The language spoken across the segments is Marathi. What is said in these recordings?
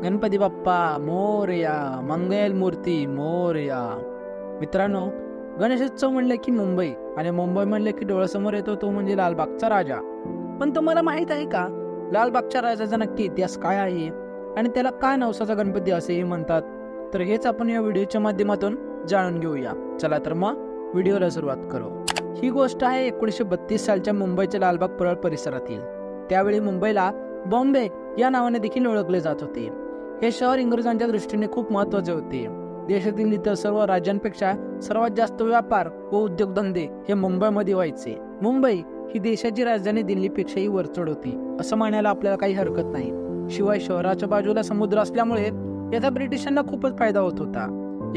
गणपती बाप्पा मोरया, मंगल मूर्ती मोरया. मित्रांनो, गणेशोत्सव म्हणले की मुंबई आणि मुंबई म्हणले की डोळ्यासमोर येतो तो म्हणजे लालबागचा राजा. पण तुम्हाला माहित आहे का, लालबागच्या राजाचा नक्की इतिहास काय आहे आणि त्याला काय नवसाचा गणपती असेही म्हणतात? तर हेच आपण या व्हिडिओच्या माध्यमातून जाणून घेऊया. चला तर मग व्हिडिओला सुरुवात करू. ही गोष्ट आहे 1932 सालच्या मुंबईच्या लालबाग परळ परिसरातील. त्यावेळी मुंबईला बॉम्बे या नावाने देखील ओळखले जात होते. हे शहर इंग्रजांच्या दृष्टीने खूप महत्त्वाचे होते. देशातील इतर सर्व राज्यांपेक्षा सर्वात जास्त व्यापार व उद्योगधंदे हे मुंबईमध्ये व्हायचे. मुंबई ही देशाची राजधानी दिल्लीपेक्षाही वरचढ होती असं म्हणायला आपल्याला काही हरकत नाही. शिवाय शहराच्या बाजूला समुद्र असल्यामुळे याचा ब्रिटिशांना खूपच फायदा होत होता.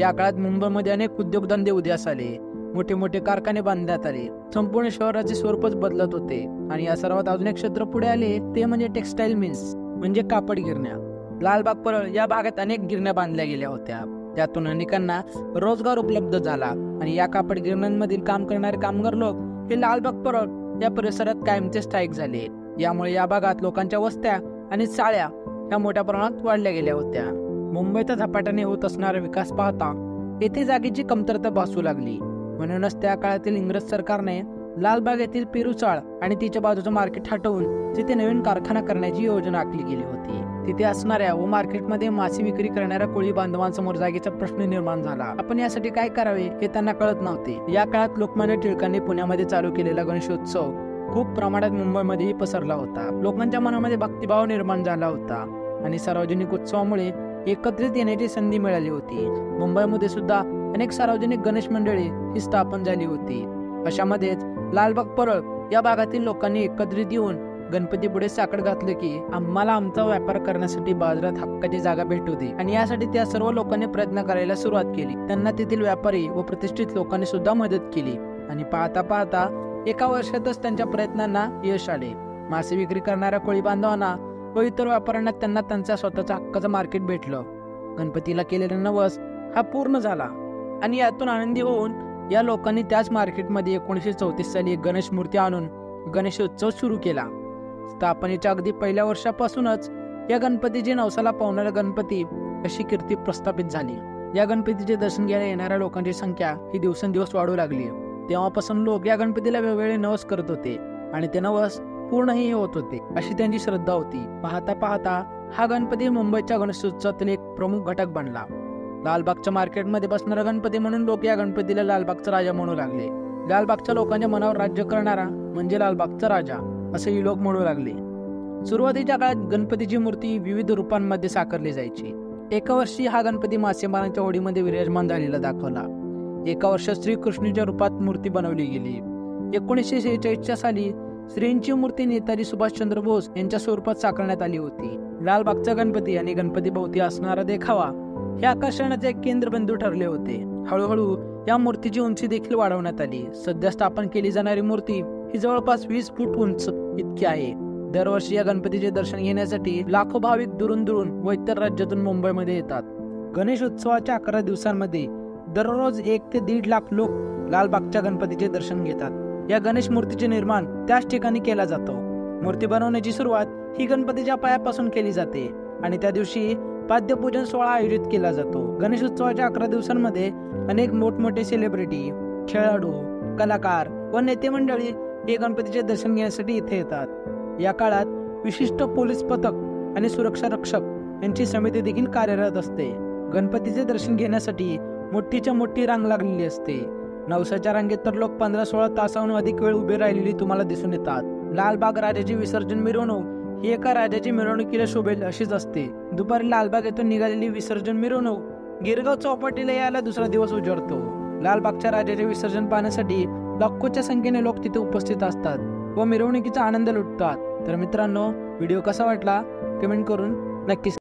या काळात मुंबईमध्ये अनेक उद्योगधंदे उदयास आले, मोठे मोठे कारखाने बांधण्यात आले, संपूर्ण शहराचे स्वरूपच बदलत होते. आणि या सर्वात अजून एक क्षेत्र पुढे आले ते म्हणजे टेक्सटाईल मिल्स म्हणजे कापड गिरण्या. लालबाग परळ या भागात अनेक गिरण्या बांधल्या गेल्या होत्या. त्यातून अनेकांना रोजगार उपलब्ध झाला आणि या कापड गिरण्यांमधील काम करणारे कामगार लोक हे लालबाग परळ या परिसरात कायमचे स्थायिक झाले. यामुळे या भागात लोकांच्या वस्त्या आणि चाळ्या ह्या मोठ्या प्रमाणात वाढल्या गेल्या होत्या. मुंबईचा झपाट्याने होत असणारा विकास पाहता येथे जागेची कमतरता भासू लागली. म्हणूनच त्या काळातील इंग्रज सरकारने लालबाग येथील पेरू चाळ आणि तिच्या बाजूचं मार्केट हटवून तिथे नवीन कारखाना करण्याची योजना आखली गेली होती. तिथे असणाऱ्या व मार्केटमध्ये मासे विक्री करणाऱ्या कोळी बांधवांसमोर जागेचा प्रश्न निर्माण झाला. आपण यासाठी काय करावे हे त्यांना कळत नव्हते. या काळात लोकमान्य टिळकांनी पुण्यामध्ये चालू केलेला गणेशोत्सव खूप प्रमाणात मुंबईमध्येही पसरला होता. लोकांच्या मनामध्ये भक्तिभाव निर्माण झाला होता आणि सार्वजनिक उत्सवामुळे एकत्रित येण्याची संधी मिळाली होती. मुंबईमध्ये सुद्धा अनेक सार्वजनिक गणेश मंडळे ही स्थापन झाली होती. अशामध्येच लालबाग परळ या भागातील लोकांनी एकत्रित येऊन गणपती पुढे साकड घातले की आम्हाला आमचा व्यापार करण्यासाठी बाजारात हक्काची जागा भेटू दे. आणि यासाठी त्या सर्व लोकांनी प्रयत्न करायला सुरुवात केली. त्यांना तेथील व्यापारी व प्रतिष्ठित लोकांनी सुद्धा मदत केली आणि पाहता पाहता एका वर्षातच त्यांच्या प्रयत्नांना यश आले. मासे विक्री करणाऱ्या कोळी बांधवांना व इतर व्यापाऱ्यांना त्यांना त्यांच्या स्वतःचा हक्काचं मार्केट भेटलं. गणपतीला केलेला नवस हा पूर्ण झाला आणि यातून आनंदी होऊन या लोकांनी त्याच मार्केटमध्ये 1934 साली एक गणेश मूर्ती आणून गणेशोत्सव सुरू केला. स्थापनेच्या अगदी पहिल्या वर्षापासूनच या गणपतीची नवसाला पावणारा गणपती अशी कीर्ती प्रस्थापित झाली. या गणपतीचे दर्शन घ्यायला येणाऱ्या लोकांची संख्या ही दिवसेंदिवस वाढू लागली. तेव्हापासून लोक या गणपतीला वेगवेगळे नवस करत होते आणि ते नवस पूर्णही होत होते अशी त्यांची श्रद्धा होती. पाहता पाहता हा गणपती मुंबईच्या गणेशोत्सवातील एक प्रमुख घटक बनला. लालबागच्या मार्केटमध्ये बसणारा गणपती म्हणून लोक या गणपतीला लालबागचा राजा म्हणू लागले. लालबागच्या लोकांच्या मनावर राज्य करणारा म्हणजे लालबागचा राजा असेही लोक म्हणू लागले. सुरुवातीच्या काळात गणपतीची मूर्ती विविध रूपांमध्ये साकारली जायची. एका वर्षी हा गणपती मासेमारांच्या होडीमध्ये विराजमान झालेला दाखवला. एका वर्षात श्रीकृष्णाच्या रूपात मूर्ती बनवली गेली. 1946 साली श्रींची मूर्ती नेताजी सुभाषचंद्र बोस यांच्या स्वरूपात साकारण्यात आली होती. लालबागचा गणपती आणि गणपती भोवती असणारा देखावा हे आकर्षणाचे एक केंद्रबिंदू ठरले होते. हळूहळू या मूर्तीची उंची देखील वाढवण्यात आली. सध्या स्थापन केली जाणारी मूर्ती ही जवळपास 20 फूट उंच इतकी आहे. दरवर्षी या गणपतीचे दर्शन घेण्यासाठी लाखो भाविक दुरून दुरून व इतर राज्यातून मुंबईमध्ये येतात. गणेश उत्सवाच्या 11 दिवसांमध्ये दररोज 1 ते 1.5 लाख लोक लालबागच्या गणपतीचे दर्शन घेतात. या गणेश मूर्तीचे निर्माण त्याच ठिकाणी केला जातो. मूर्ती बनवण्याची सुरुवात ही गणपतीच्या पायापासून केली जाते आणि त्या दिवशी पाद्यपूजन सोहळा आयोजित केला जातो. गणेश उत्सवाच्या 11 दिवसांमध्ये अनेक मोठमोठे सेलिब्रिटी, खेळाडू, कलाकार व नेते मंडळी हे गणपतीचे दर्शन घेण्यासाठी इथे येतात. या काळात विशिष्ट पोलीस पथक आणि सुरक्षा रक्षक यांची समिती देखील कार्यरत असते. गणपतीचे दर्शन घेण्यासाठी मोठीच्या मोठी रांग लागलेली असते. नवसाच्या रांगेत तर लोक 15-16 तासाहून अधिक वेळ उभे राहिलेली तुम्हाला दिसून येतात. लालबाग राजाची विसर्जन मिरवणूक ही एका राजाची मिरवणुकीला शोभेल अशीच असते. दुपारी लालबाग येथून निघालेली विसर्जन मिरवणूक गिरगाव चौपाटीला यायला दुसरा दिवस उजळतो. लालबागच्या राजाचे विसर्जन पाहण्यासाठी लाखोच्या संख्येने लोक तिथे उपस्थित असतात व मिरवणुकीचा आनंद लुटतात. तर मित्रांनो, व्हिडिओ कसा वाटला कमेंट करून नक्की